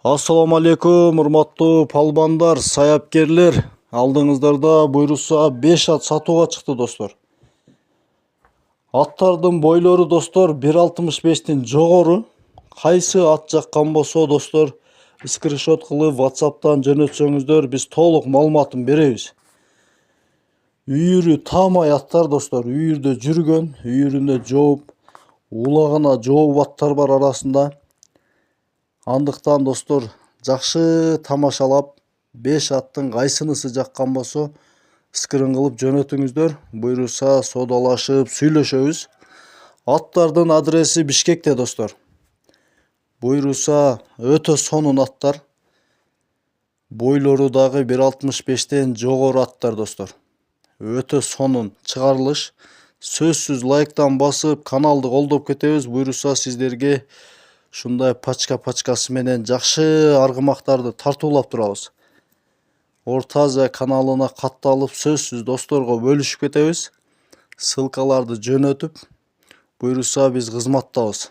Assalamu алейкум, урматтуу палбандар, саяпкерлер. Алдыңыздарда буйруса 5 ат сатууга чыкты достор. Аттардын бойлору достор 1.65тен жогору. Кайсы ат жаккан болсо достор, скриншот кылып WhatsApp'тан жөнөтсөңүздөр, биз толук маалыматын беребиз. Үйүрү таамай аттар достор, үйүрдө жүргөн, үйүрүндө жооп, улагана жооп аттар бар арасында. Андыктан достор, жакшы тамашалап, 5 аттын кайсынысы жаккан болсо, скрин кылып жөнөтүңүздөр. Буйруса содалашып сүйлөшөбүз. Аттардын адреси Бишкекте достор. Буйруса өтө сонун аттар. Бойлору дагы 1.65тен жогору аттар достор. Өтө сонун чыгарылыш. Сөзсүз лайктан басып, каналды колдоп кетебиз. Буйруса сиздерге ушундай пачкасы менен жакшы аргымактарды тартуулап турабыз. Орто Азия каналына катталып, сөзсүз досторго бөлүшүп кетебиз. Ссылкаларды жөнөтүп, буйруса биз кызматтабыз.